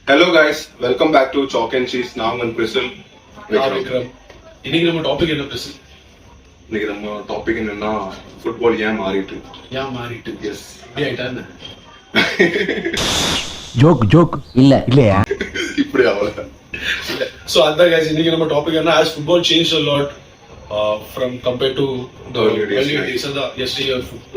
Hello guys, welcome back to Chalk and Cheese. நான் உங்கள் பிரிசல் விக்ரம். இன்னைக்கு நம்ம டாபிக் என்ன பிரிசல்? இன்னைக்கு நம்ம டாபிக் என்னன்னா ஃபுட்பால் ஏன் மாறிட்டு. எஸ் இப்படி ஆயிட்டா என்ன? ஜோக் இல்லையா இப்படி அவ்வளவு. So அதான் guys, இன்னைக்கு நம்ம டாபிக் என்ன, as football changed a lot from compared to the earlier days. அதான் yesterday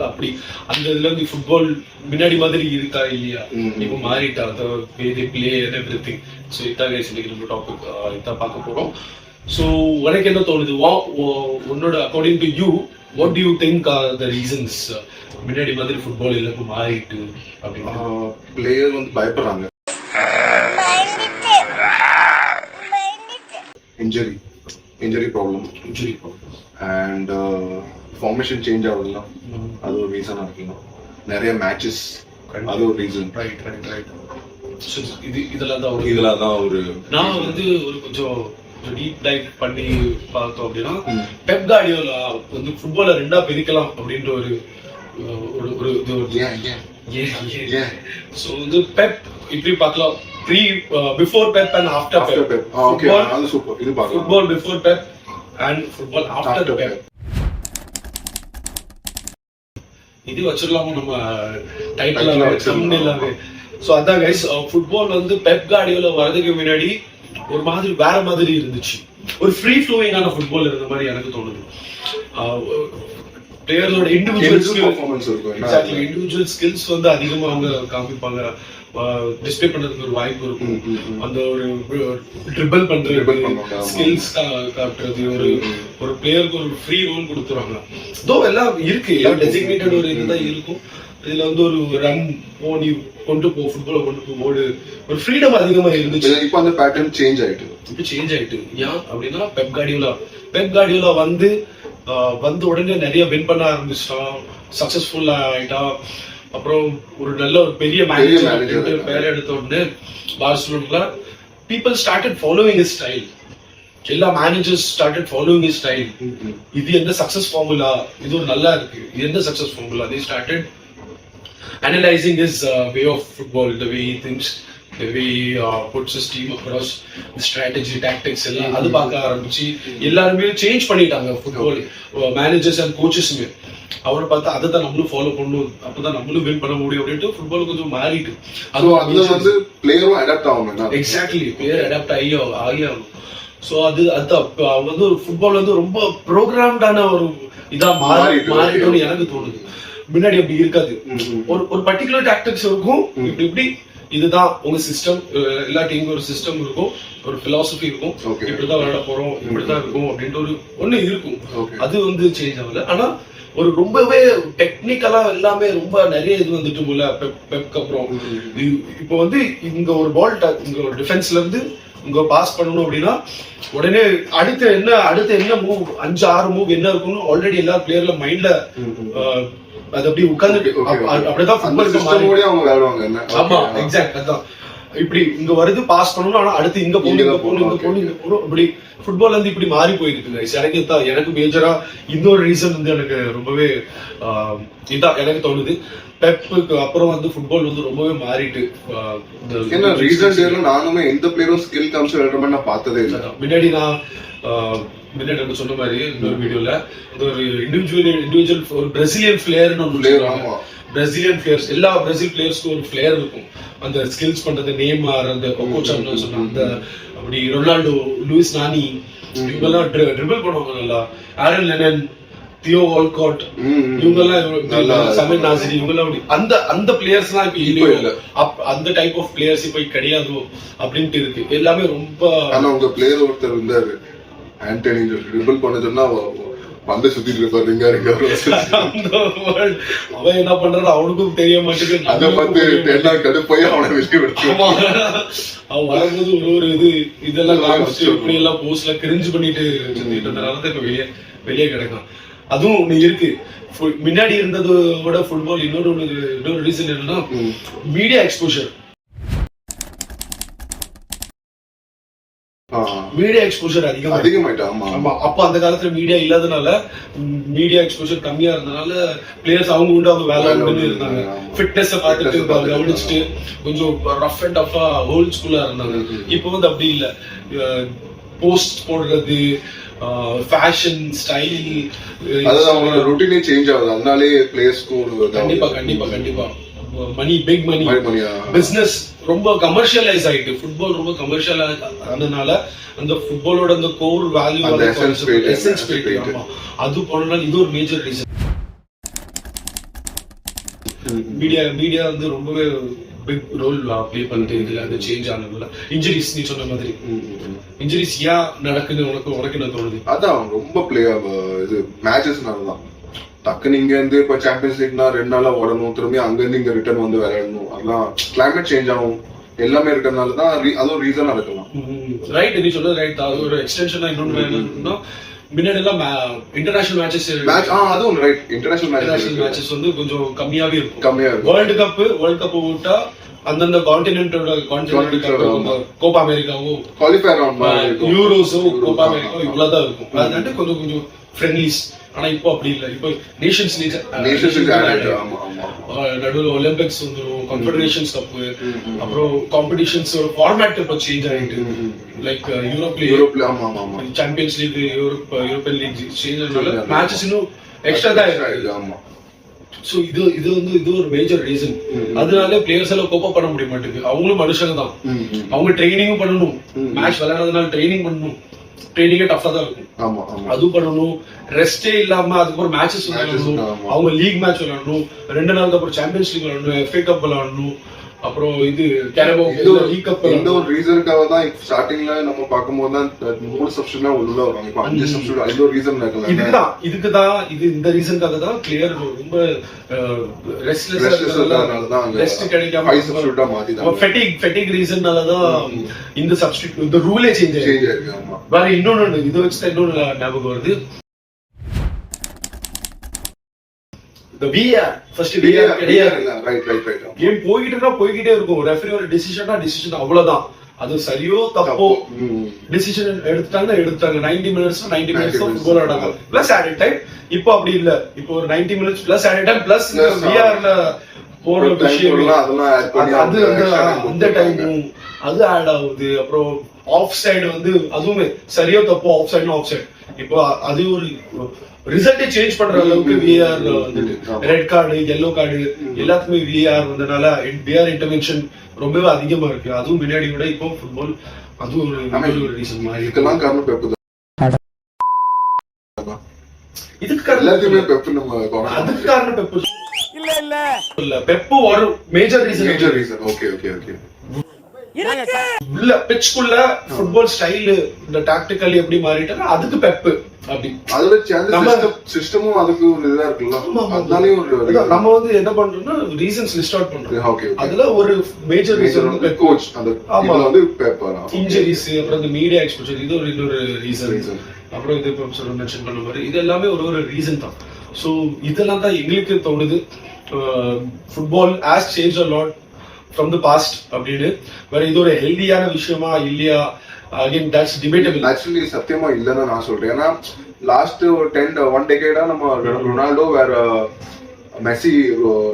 அப்படி அந்த இதுல இருந்து ஃபுட்பால் முன்னாடி மாதிரி இருக்கா இல்லையா, இப்போ மாறிட்டா, the way they play and everything. So இதான் guys இன்னைக்கு நம்ம டாபிக் இதான் பார்க்க போறோம். So உனக்கு என்ன தோணுது, உன்னோட according to you what do you think are the reasons முன்னாடி மாதிரி ஃபுட்பால் இல்ல இப்போ மாறிட்டு அப்படின்னு? பிளேயர் வந்து பயப்படுறாங்க, injury problem and formation change ஆகுதுலாம், அது ஒரு ரீசனா இருக்கலாம். நிறைய மேட்சஸ், அது ஒரு ரீசன். ரைட். இதெல்லாம் தான் ஒரு நான் வந்து ஒரு கொஞ்சம் டீப் டைவ் பண்ணி பார்த்தோம் அப்படின்னா, பெப் கார்டியோலா வந்து ஃபுட்பாலை ரெண்டா பிரிக்கலாம் அப்படின்ற ஒரு சோ வந்து பெப் இப்படி பார்க்கலாம், before Pep and after Pep. அது சூப்பர். இது பார்க்கலாம், football before Pep and football after Pep. இது வச்சிடலாமோ நம்ம டைட்டில் தம்ப்நெயிலாவே. சோ அதான் கைஸ், ஃபுட்பால் வந்து பெப் கார்டியோலா வரதுக்கு முன்னாடி ஒரு மாதிரி வேற மாதிரி இருந்துச்சு, ஒரு ஃப்ரீ ஃப்ளோயிங்கான ஃபுட்பால் இருந்த மாதிரி எனக்கு தோணுது. பிளேயர்ஸோட இண்டிவிஜுவல் ஸ்கில்ஸ் வந்து அதிகமா அவங்க காமிப்பாங்க, டிஸ்பிளே பண்றதுக்கு ஒரு வாய்ப்பு இருக்கும். அந்த ஒரு ட்ரிபிள் பண்றது, ஸ்கில்ஸ் காட்டுறது, ஒரு பிளேயருக்கு ஒரு ஃப்ரீ ரோல் கொடுத்துருவாங்க. தோ எல்லாம் இருக்கு, டெசிக்னேட்டட் ஒரு இதுதான் இருக்கும். இதுல வந்து ஒரு ரன் போனி கொண்டு போ, ஃபுட்பால கொண்டு போ, ஓடு, ஒரு ஃப்ரீடம் அதிகமா இருந்துச்சு. இப்போ அந்த பேட்டர்ன் சேஞ்ச் ஆயிட்டு. ஏன் அப்படின்னா பெப் கார்டியோலா வந்து உடனே நிறைய வின் பண்ண ஆரம்பிச்சிட்டான், சக்சஸ்ஃபுல்லா ஆயிட்டான். அப்புறம் ஒரு நல்ல ஒரு பெரிய மேனேஜர் பேர் எடுத்த உடனே பார்சிலோனால people started following his style. எல்லா managers started following his style. இது என்ன சக்சஸ் ஃபார்முலா, இது ஒரு நல்லா இருக்கு, இது என்ன success formula. they started analyzing his way of football, the way he thinks, the way he puts his team across, the strategy, tactics எல்லாம் அது பார்க்க ஆரம்பிச்சு எல்லாருமே சேஞ்ச் பண்ணிட்டாங்க ஃபுட்பால் மேனேஜர்ஸ் அண்ட் கோச்சஸ்மே. அவரை பார்த்து அதை தான் நம்மளும் ஃபாலோ பண்ணணும், அப்பதான் நம்மளும் வின் பண்ண முடியும் அப்படின்ட்டு ஃபுட்பால் கொஞ்சம் மாறிட்டு. அது வந்து பிளேயரும் அடாப்ட் ஆகணும். எக்ஸாக்ட்லி, பிளேயர் அடாப்ட் ஆகணும். சோ அது வந்து ஃபுட்பால் வந்து ரொம்ப ப்ரோக்ராம்டான ஒரு இதா மாறிட்டோம்னு எனக்கு தோணுது. முன்னாடி அப்படி இருக்காது, ஒரு பர்டிகுலர் டாக்டிக்ஸ் இருக்கும், இப்படி இதுதான் உங்க சிஸ்டம். எல்லா டீமுக்கும் ஒரு சிஸ்டம் இருக்கும், ஒரு பிலாசபி இருக்கும், இப்படிதான் விளையாட போறோம், இப்படிதான் இருக்கும் அப்படின்ட்டு ஒண்ணு இருக்கும். அது வந்து சேஞ்ச் ஆகல. ஆனா ஒரு ரொம்பவே டெக்னிக்கலா எல்லாமே ரொம்ப நிறைய இது வந்துட்டு போல பெப்க்கு அப்புறம். இப்போ வந்து இங்க ஒரு பால் இங்க ஒரு டிஃபென்ஸ்ல இருந்து இங்க பாஸ் பண்ணணும் அப்படின்னா உடனே அடுத்த என்ன மூவ், 5-6 மூவ் என்ன இருக்கும்னு ஆல்ரெடி எல்லா பிளேயர்ல மைண்ட்ல அது அப்படி உட்கார்ந்துட்டு அப்படிதான் ஃபுட்பால். ஆமா, எக்ஸாக்ட். அதான் இப்படி இங்க வருது, பாஸ் பண்ணணும், ஆனா அடுத்து இங்க போகணும் இப்படி ஃபுட்பால் வந்து இப்படி மாறி போயிருக்கு. எனக்கு மேஜரா இன்னொரு ரீசன் வந்து எனக்கு ரொம்பவே இதான் எனக்கு தோணுது, பெப்புக்கு அப்புறம் வந்து ஃபுட்பால் வந்து ரொம்பவே மாறிட்டு. நானுமே எந்த பிளேயரும் ஸ்கில் காமிச்சு விளையாடுற மாதிரி நான் பார்த்ததே இல்லை. முன்னாடி நம்ம சொன்ன மாதிரி இன்னொரு வீடியோல ஒரு இண்டிவிஜுவல் ஒரு பிரசிலியன் பிளேயர்னு ஒன்று சொல்லுவாங்க. பிரசிலியன் பிளேயர்ஸ், எல்லா பிரசில் பிளேயர்ஸ்க்கும் ஒரு பிளேயர் இருக்கும், அந்த ஸ்கில்ஸ் பண்றது, நேமார், அந்த கோச்சான்னு சொன்னாங்க, அந்த அப்படி ரொனால்டோ, லூயிஸ் நானி, இவங்கெல்லாம் ட்ரிபிள் பண்ணுவாங்க நல்லா. ஆரன் லெனன், தியோ வால்காட், இவங்கெல்லாம், சமீர் நாசிரி, இவங்கெல்லாம் அந்த பிளேயர்ஸ் எல்லாம் இப்ப இல்லையோ, அந்த டைப் ஆஃப் பிளேயர்ஸ் இப்ப கிடையாதோ அப்படின்ட்டு இருக்கு. எல்லாமே ரொம்ப. ஆனா உங்க பிளேயர் ஒருத்தர் இருந்தாரு, ஆண்டனி, ட்ரிபிள் பண்ண சொன்னா பந்து சுத்திட்டு இருப்பாரு. அவன் என்ன பண்றாரு அவனுக்கும் தெரிய மாட்டேங்குது. அவனை வெளியே விடுவான். அவன் வரும்போது ஒரு இதெல்லாம் காமிச்சு இப்படி எல்லாம் போஸ்ட்ல கிரிஞ்சு பண்ணிட்டு சுத்திட்டு இருந்தனாலதான் இப்ப வெளியே கிடக்கும். அதுவும் ஒண்ணு இருக்கு, முன்னாடி இருந்ததை விட ஃபுட்பால் இன்னொரு ரீசன் என்னன்னா மீடியா எக்ஸ்போஷர். மீடியா எக்ஸ்போஷர் அதிகமாயிட்டா. ஆமா, அப்ப அந்த காலத்துல மீடியா இல்லாதனால, மீடியா எக்ஸ்போஷர் கம்மியா இருந்தனால பிளேயர்ஸ் அவங்க உண்டு அவங்க வேலை உண்டு இருந்தாங்க. ஃபிட்னஸ் பார்த்துட்டு கவனிச்சுட்டு கொஞ்சம் ரஃப் அண்ட் டஃபா ஓல்ட் ஸ்கூலா இருந்தாங்க. இப்போ வந்து அப்படி இல்ல, போஸ்ட் போடுறது, ஃபேஷன் ஸ்டைல், அதுதான் அவங்களோட ரொட்டீனே சேஞ்ச் ஆகுது. அதனாலே பிளேயர்ஸ்க்கு கண்டிப்பா கண்டிப்பா கண்டிப்பா மணி, பிக் மணி, பிசினஸ் ரொம்ப கமர்ஷியலைஸ் ஆயிட்டு, ஃபுட்பால் ரொம்ப கமர்ஷியல் ஆனதுனால அந்த ஃபுட்பாலோட அந்த கோர் வேல்யூ, எசன்ஸ் போயிட்டு அது போனனால இது ஒரு மேஜர் ரீசன். மீடியா வந்து ரொம்பவே பிக் ரோல் ப்ளே பண்ணிட்டு இதுல அந்த சேஞ்ச் ஆனதுல. இன்ஜுரிஸ், நீ சொன்ன மாதிரி இன்ஜுரிஸ் ஏன் நடக்குது உனக்கு என்ன தோணுது? அதான் ரொம்ப இது மேட்சஸ்னாலதான். டக்குன்னு இங்க இருந்து இப்ப சாம்பியன்ஸ் லீக்னா 2 நாளா ஓடணும், திரும்பி அங்க இருந்து இங்க ரிட்டர்ன் வந்து விளையாடணும், அதெல்லாம் கிளைமேட் சேஞ்ச் ஆகும், எல்லாமே இருக்கிறதுனாலதான் அது ஒரு ரீசனா இருக்கலாம். ரைட், நீ சொல்றது ரைட். அது ஒரு எக்ஸ்டென்ஷனா இன்னொன்னு என்னன்னா, முன்னாடி எல்லாம் இன்டர்நேஷனல் மேட்சஸ், அதுவும் ரைட், இன்டர்நேஷனல் மேட்சஸ் வந்து கொஞ்சம் கம்மியாவே இருக்கும். வேர்ல்டு கப் விட்டா அந்தந்த கான்டினென்டோட கோப்பா அமெரிக்காவோ, யூரோஸோ, கோப்பா அமெரிக்காவோ இவ்வளவுதான் இருக்கும். அதனால கொஞ்சம் கொஞ்சம் ஃப்ரெண்ட்லிஸ். ஆனா இப்போ அப்படி இல்ல, இப்போ நேஷன்ஸ் லீக் நடுவில் ஒலிம்பிக்ஸ் வந்துடும், கான்ஃபெடரேஷன்ஸ் கப், அப்புறம் காம்படிஷன்ஸோட ஃபார்மேட் இப்போ சேஞ்ச் ஆயிட்டு. லைக் யூரோப்ல Champions League, European league change ஆனதுனால மேட்சஸ் இன்னும் எக்ஸ்ட்ரா தான் இருக்கு. சோ இது ஒரு மேஜர் ரீசன். அதனால பிளேயர்ஸ் எல்லாம் கோப்பா பண்ண முடிய மாட்டேங்குது. அவங்களும் மனுஷங்க தான், அவங்க ட்ரைனிங்கும் பண்ணணும், மேட்ச் விளையாடுறதுனால ட்ரைனிங் பண்ணணும், ட்ரைனிங்கே டஃபா தான் இருக்கும், அது பண்ணணும், ரெஸ்டே இல்லாம அதுக்கப்புறம் மேட்சஸ் விளையாடணும், அவங்க லீக் மேட்ச் விளையாடணும், 2 நாளுக்கு அப்புறம் சாம்பியன்ஸ் லீக் விளையாடணும், FA கப் விளையாடணும், அப்புறம் இது கேரபோ லீக் கப். இந்த ஒரு ரீசனுக்காக தான் ஸ்டார்டிங்ல நம்ம பார்க்கும்போது தான் 3 சப்ஸ்டிட்யூட்லாம் உள்ள வராங்க. இப்போ 5 சப்ஸ்டிட்யூட், இது ஒரு ரீசன் இருக்கலாம். இதுக்குதான் இந்த ரீசனுக்காக தான் பிளேயர் ரொம்ப ரெஸ்ட் கிடைக்காம 5 சப்ஸ்டிட்யூட்டா மாத்திட்டாங்க. ஃபெட்டிக் ரீசன்னால தான் இந்த சப்ஸ்டிட்யூட், இந்த ரூலே சேஞ்ச் ஆயிருக்கு. வேற இன்னொன்னு இது வச்சு இன்னொன்னு ஞாபகம் வருது. கேம் போய்கிட்டே இருக்கும், ரெஃபரியோட டிசிஷன் அவ்வளவுதான். அது சரியோ தப்போ டிசிஷன் எடுத்துட்டாங்க 90 மினிட்ஸ் ஃபுட்பால் ஆடாங்க பிளஸ் ஆடட் டைம். இப்போ அப்படி இல்ல, இப்போ ஒரு 90 minutes plus added time plus விஆர்ல போற விஷயம், அது அந்த டைமும் அது ஆட் ஆகுது. அப்புறம் ஆஃப் சைடு வந்து அதுவுமே சரியோ தப்போ, ஆஃப் சைடுனா ஆஃப் சைடு. இப்போ அது ஒரு ரிசல்ட்டை சேஞ்ச் பண்ற அளவுக்கு விஆர் வந்துட்டு, ரெட் கார்டு, எல்லோ கார்டு எல்லாத்துக்குமே விஆர் வந்தனால விஆர் இன்டர்வென்ஷன் ரொம்பவே அதிகமா இருக்கு. அதுவும் முன்னாடி விட இப்போ ஃபுட்பால் அது ஒரு ரீசன் மாதிரி. இதுக்கெல்லாம் காரணம் பெப்பு தான். இதுக்கு காரணம் பெப்பு இல்ல, பெப்பு ஒரு மேஜர் ரீசன். ஓகே உள்ள பிட்ச்க்குள்ள ஃபுட்பால் ஸ்டைல், இந்த டாக்டிக்கல் எப்படி மாறிட்டாங்க, அதுக்கு பெப்பு. அப்படி அதுல சிஸ்டமும் அதுக்கு ஒரு இதா இருக்குல்ல, அதனாலயே ஒரு நம்ம வந்து என்ன பண்றோம்னா ரீசன்ஸ் லிஸ்ட் அவுட் பண்றோம். அதுல ஒரு மேஜர் ரீசன் வந்து கோச், அந்த வந்து இன்ஜுரிஸ், அப்புறம் இந்த மீடியா எக்ஸ்போஷர், இது ஒரு இன்னொரு ரீசன். அப்புறம் இது ப்ரொஃபசர் மென்ஷன் பண்ண மாதிரி இது எல்லாமே ஒரு ரீசன் தான். சோ இதெல்லாம் தான் எங்களுக்கு தோணுது football has change a lot from the past அப்படின்னு. வேற இது ஒரு ஹெல்தியான விஷயமா இல்லையா, again that's debatable. Actually சத்தியமா இல்லன்னு நான் சொல்றேன். ஏன்னா லாஸ்ட் 1 டெகேடா நம்ம ரொனால்டோ வேற மெஸ்ஸி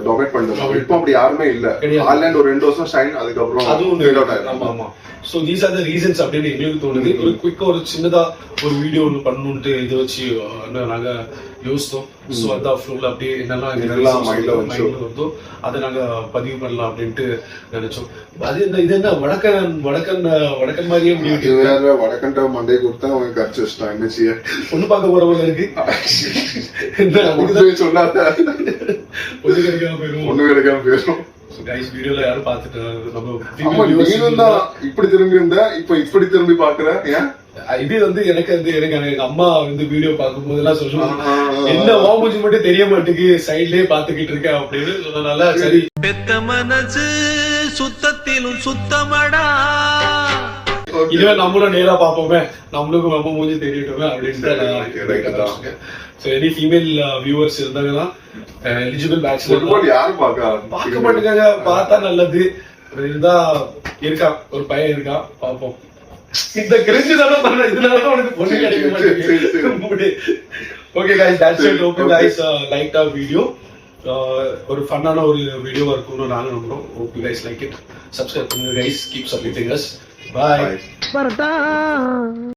டாமினேட் பண்றாங்க. இப்போ அப்படி யாருமே இல்ல. ஹாலண்ட் ஒரு 2 வருஷம் ஷைன், அதுக்கப்புறம் அதுவும் ஃபெயில் அவுட் ஆயிடும். ஆமா. So these are the reasons அப்படின்னு எங்களுக்கு தோணுது. ஒரு குயிக்கா ஒரு சின்னதா ஒரு வீடியோ ஒன்று பண்ணணும்ட்டு இதை வச்சு நாங்க யோசித்தோம். ஸோ அதான் ஃப்ளோல அப்படியே என்னெல்லாம் மைண்ட்ல வருதோ அதை நாங்க பதிவு பண்ணலாம் அப்படின்ட்டு நினைச்சோம். அது இது என்ன வடக்கன் மாதிரியே முடிவு. வடக்கன்ட்ட மண்டே கொடுத்தா அவங்க கரைச்சு வச்சுட்டான். என்ன பொண்ணு பார்க்க போறவங்க இருக்கு சொன்னாத பொண்ணு கிடைக்காம போயிடும். வீடியோல யாரும் பாத்துட்டு இப்படி திரும்பி இருந்த இப்ப இப்படி திரும்பி பாக்குறேன். இது வந்து எனக்கு எங்க அம்மா வந்து வீடியோ பார்க்கும் போதெல்லாம் சொல்லுவாங்க, என்ன வாம்பூச்சி மட்டும் தெரிய மாட்டேங்குது, சைட்லயே பாத்துக்கிட்டு இருக்க அப்படின்னு சொன்னனால சரி. பெத்த மனசு சுத்தத்திலும் சுத்தமடா, இதுவே நம்மளும் நேரா பாப்போமே, நம்மளுக்கும் ரொம்ப மூஞ்சி தெரியட்டுமே அப்படின்ட்டு. சோ எனி ஃபீமேல் வியூவர்ஸ் இருந்தாங்கன்னா எலிஜிபிள் பேச்சுலர் யாரும் பார்க்க மாட்டேங்க, பார்த்தா நல்லது. இருந்தா இருக்கா, ஒரு பையன் இருக்கா, பாப்போம். இந்த கிரிஞ்சு தானே பண்ண, இதனால உனக்கு பொண்ணு கிடைக்க மாட்டேங்குது. Okay guys, that's it. Okay guys, like our video. ஒரு ஃபன்னான ஒரு வீடியோவா இருக்கும்னு நாங்க நம்புறோம். Hope you guys like it. Subscribe பண்ணுங்க guys, keep supporting us. Bye.